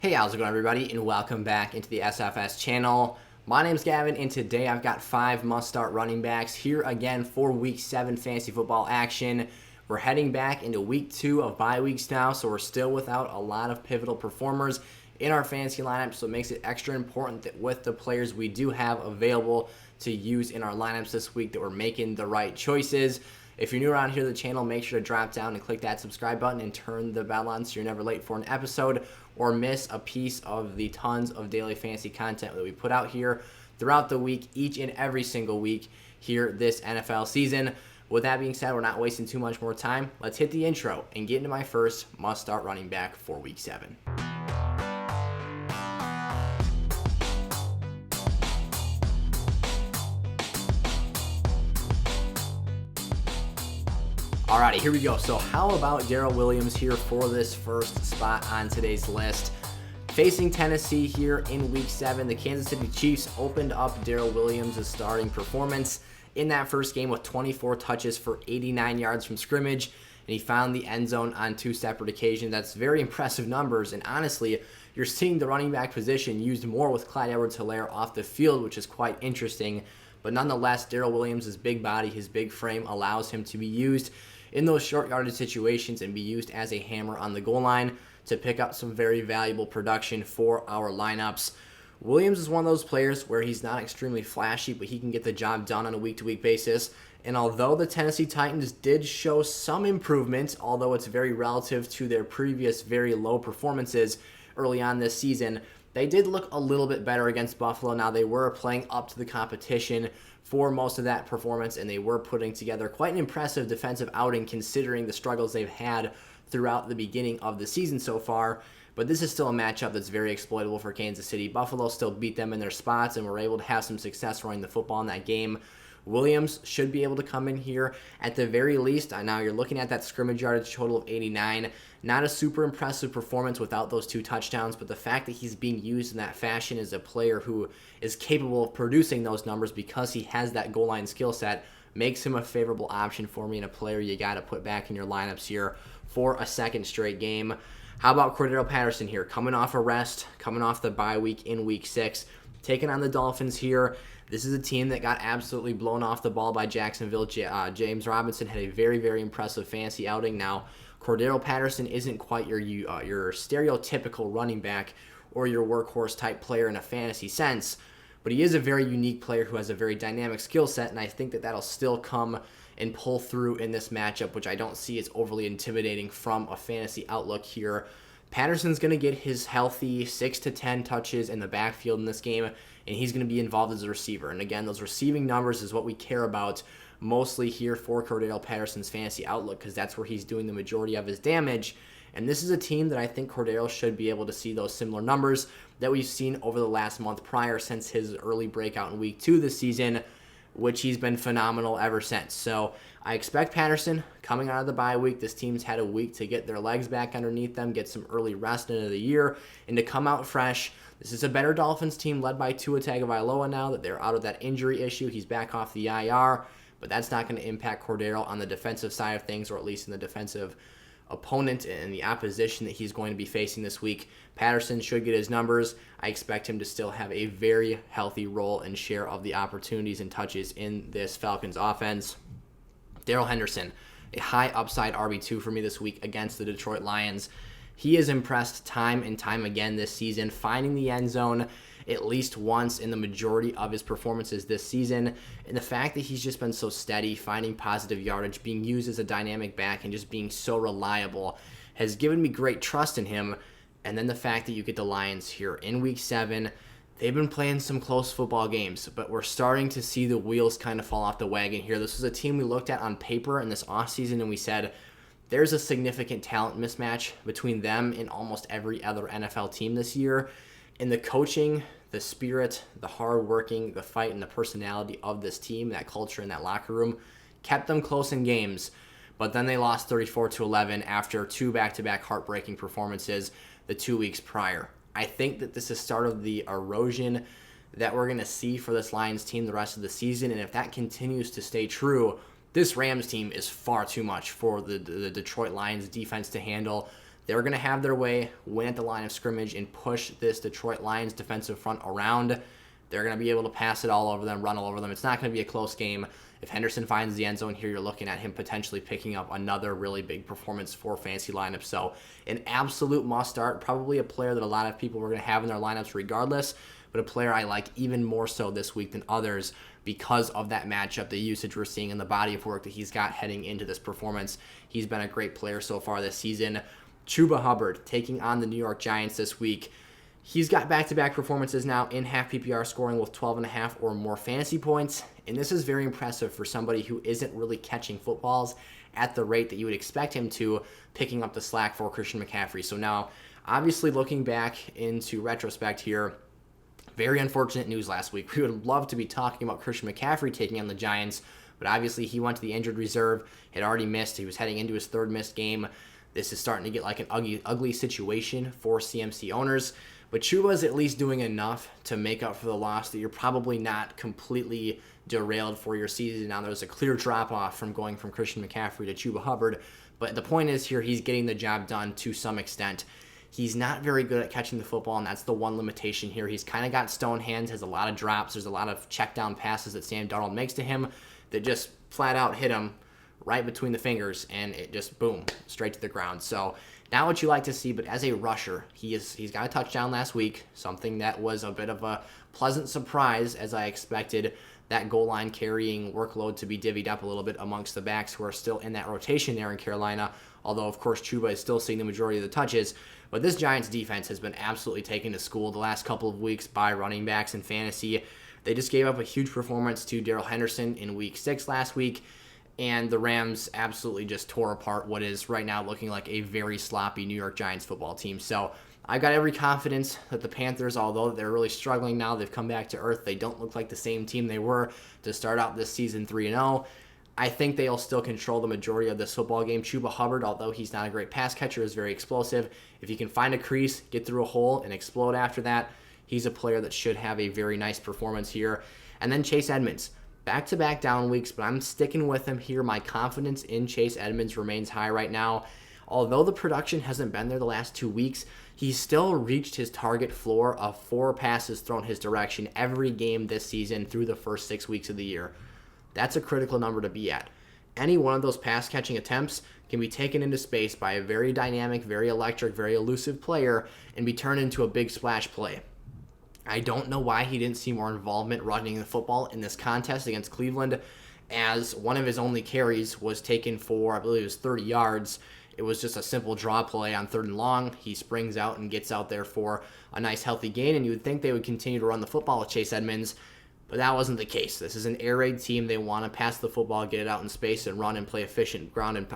Hey, how's it going, everybody, and welcome back into the SFS channel. My name's Gavin, and today I've got 5 must-start running backs here again for Week 7 fantasy football action. We're heading back into Week 2 of bye weeks now, so we're still without a lot of pivotal performers in our fantasy lineup, so it makes it extra important that with the players we do have available to use in our lineups this week that we're making the right choices. If you're new around here to the channel, make sure to drop down and click that subscribe button and turn the bell on so you're never late for an episode or miss a piece of the tons of daily fantasy content that we put out here throughout the week, each and every single week here this NFL season. With that being said, we're not wasting too much more time. Let's hit the intro and get into my first must-start running back for Week 7. Alrighty, here we go. So how about Darrel Williams here for this first spot on today's list? Facing Tennessee here in Week 7, the Kansas City Chiefs opened up Darrel Williams' starting performance in that first game with 24 touches for 89 yards from scrimmage, and he found the end zone on 2 separate occasions. That's very impressive numbers, and honestly, you're seeing the running back position used more with Clyde Edwards-Helaire off the field, which is quite interesting. But nonetheless, Darrel Williams' big body, his big frame allows him to be used in those short yardage situations and be used as a hammer on the goal line to pick up some very valuable production for our lineups. Williams is one of those players where he's not extremely flashy, but he can get the job done on a week-to-week basis. And although the Tennessee Titans did show some improvement, although it's very relative to their previous very low performances early on this season, they did look a little bit better against Buffalo. Now, they were playing up to the competition for most of that performance, and they were putting together quite an impressive defensive outing considering the struggles they've had throughout the beginning of the season so far. But this is still a matchup that's very exploitable for Kansas City. Buffalo still beat them in their spots and were able to have some success running the football in that game. Williams should be able to come in here at the very least. Now you're looking at that scrimmage yardage total of 89. Not a super impressive performance without those 2 touchdowns, but the fact that he's being used in that fashion as a player who is capable of producing those numbers because he has that goal line skill set makes him a favorable option for me and a player you got to put back in your lineups here for a second straight game. How about Cordarrelle Patterson here? Coming off a rest, coming off the bye week in Week 6, taking on the Dolphins here. This is a team that got absolutely blown off the ball by Jacksonville. James Robinson had a very, very impressive fantasy outing. Now, Cordarrelle Patterson isn't quite your stereotypical running back or your workhorse type player in a fantasy sense, but he is a very unique player who has a very dynamic skill set, and I think that that'll still come and pull through in this matchup, which I don't see as overly intimidating from a fantasy outlook here. Patterson's going to get his healthy 6 to 10 touches in the backfield in this game, and he's going to be involved as a receiver. And again, those receiving numbers is what we care about mostly here for Cordarrelle Patterson's fantasy outlook because that's where he's doing the majority of his damage. And this is a team that I think Cordarrelle should be able to see those similar numbers that we've seen over the last month prior since his early breakout in Week 2 this season, which he's been phenomenal ever since. So I expect Patterson coming out of the bye week. This team's had a week to get their legs back underneath them, get some early rest into the year, and to come out fresh. This is a better Dolphins team led by Tua Tagovailoa now that they're out of that injury issue. He's back off the IR, but that's not going to impact Cordarrelle on the defensive side of things, or at least in the defensive opponent and the opposition that he's going to be facing this week. Patterson should get his numbers. I expect him to still have a very healthy role and share of the opportunities and touches in this Falcons offense. Darrell Henderson, a high upside RB2 for me this week against the Detroit Lions. He has impressed time and time again this season, finding the end zone at least once in the majority of his performances this season. And the fact that he's just been so steady, finding positive yardage, being used as a dynamic back, and just being so reliable has given me great trust in him. And then the fact that you get the Lions here in Week 7, they've been playing some close football games, but we're starting to see the wheels kind of fall off the wagon here. This was a team we looked at on paper in this offseason, and we said there's a significant talent mismatch between them and almost every other NFL team this year. And the coaching, the spirit, the hard working, the fight, and the personality of this team, that culture in that locker room, kept them close in games. But then they lost 34-11 after 2 back-to-back heartbreaking performances the 2 weeks prior. I think that this is start of the erosion that we're going to see for this Lions team the rest of the season. And if that continues to stay true, this Rams team is far too much for the Detroit Lions defense to handle. They're going to have their way, win at the line of scrimmage, and push this Detroit Lions defensive front around. They're going to be able to pass it all over them, run all over them. It's not going to be a close game. If Henderson finds the end zone here, you're looking at him potentially picking up another really big performance for fantasy lineups. So an absolute must-start, probably a player that a lot of people were going to have in their lineups regardless, but a player I like even more so this week than others because of that matchup, the usage we're seeing, and the body of work that he's got heading into this performance. He's been a great player so far this season. Chuba Hubbard taking on the New York Giants this week. He's got back-to-back performances now in half PPR scoring with 12.5 or more fantasy points, and this is very impressive for somebody who isn't really catching footballs at the rate that you would expect him to, picking up the slack for Christian McCaffrey. So now, obviously looking back into retrospect here, very unfortunate news last week. We would love to be talking about Christian McCaffrey taking on the Giants, but obviously he went to the injured reserve, had already missed. He was heading into his third missed game. This is starting to get like an ugly situation for CMC owners. But Chuba is at least doing enough to make up for the loss that you're probably not completely derailed for your season. Now there's a clear drop-off from going from Christian McCaffrey to Chuba Hubbard. But the point is here, he's getting the job done to some extent. He's not very good at catching the football, and that's the one limitation here. He's kind of got stone hands, has a lot of drops. There's a lot of check-down passes that Sam Darnold makes to him that just flat out hit him right between the fingers, and it just, boom, straight to the ground. So not what you like to see, but as a rusher, he's got a touchdown last week, something that was a bit of a pleasant surprise as I expected that goal line carrying workload to be divvied up a little bit amongst the backs who are still in that rotation there in Carolina, although, of course, Chuba is still seeing the majority of the touches. But this Giants defense has been absolutely taken to school the last couple of weeks by running backs in fantasy. They just gave up a huge performance to Darrell Henderson in Week 6 last week, and the Rams absolutely just tore apart what is right now looking like a very sloppy New York Giants football team. So I've got every confidence that the Panthers, although they're really struggling now, they've come back to earth. They don't look like the same team they were to start out this season 3-0. I think they'll still control the majority of this football game. Chuba Hubbard, although he's not a great pass catcher, is very explosive. If he can find a crease, get through a hole, and explode after that, he's a player that should have a very nice performance here. And then Chase Edmonds. Back-to-back down weeks, but I'm sticking with him here. My confidence in Chase Edmonds remains high right now. Although the production hasn't been there the last 2 weeks, he's still reached his target floor of 4 passes thrown his direction every game this season through the first 6 weeks of the year. That's a critical number to be at. Any one of those pass-catching attempts can be taken into space by a very dynamic, very electric, very elusive player and be turned into a big splash play. I don't know why he didn't see more involvement running the football in this contest against Cleveland, as one of his only carries was taken for, I believe it was 30 yards. It was just a simple draw play on 3rd and long. He springs out and gets out there for a nice healthy gain, and you would think they would continue to run the football with Chase Edmonds, but that wasn't the case. This is an air raid team. They want to pass the football, get it out in space, and run and play efficient not ground and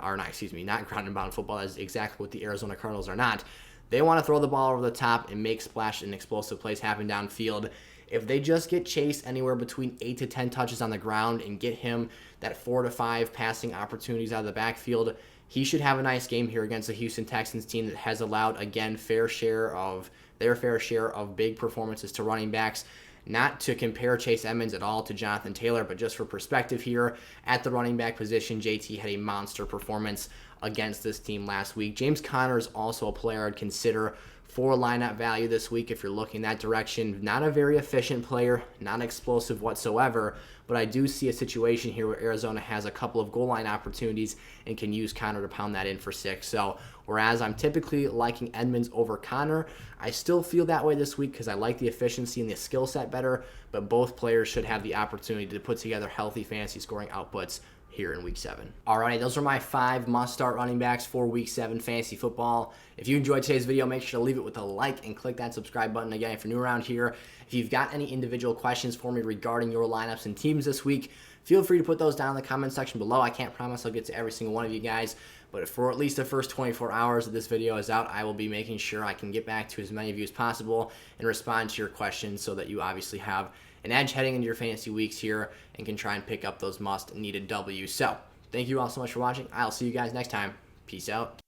pound football. That's exactly what the Arizona Cardinals are not. They want to throw the ball over the top and make splash and explosive plays happen downfield. If they just get Chase anywhere between 8 to 10 touches on the ground and get him that 4 to 5 passing opportunities out of the backfield, he should have a nice game here against the Houston Texans team that has allowed, again, their fair share of big performances to running backs. Not to compare Chase Edmonds at all to Jonathan Taylor, but just for perspective here, at the running back position, JT had a monster performance against this team last week. James Conner is also a player I'd consider for lineup value this week if you're looking that direction. Not a very efficient player, not explosive whatsoever, but I do see a situation here where Arizona has a couple of goal line opportunities and can use Conner to pound that in for 6. So whereas I'm typically liking Edmonds over Conner, I still feel that way this week because I like the efficiency and the skill set better, but both players should have the opportunity to put together healthy fantasy scoring outputs here in Week 7. Alright, those are my 5 must-start running backs for Week 7 fantasy football. If you enjoyed today's video, make sure to leave it with a like and click that subscribe button. Again, if you're new around here, if you've got any individual questions for me regarding your lineups and teams this week, feel free to put those down in the comment section below. I can't promise I'll get to every single one of you guys, but for at least the first 24 hours that this video is out, I will be making sure I can get back to as many of you as possible and respond to your questions so that you obviously have an edge heading into your fantasy weeks here and can try and pick up those must-needed W's. So, thank you all so much for watching. I'll see you guys next time. Peace out.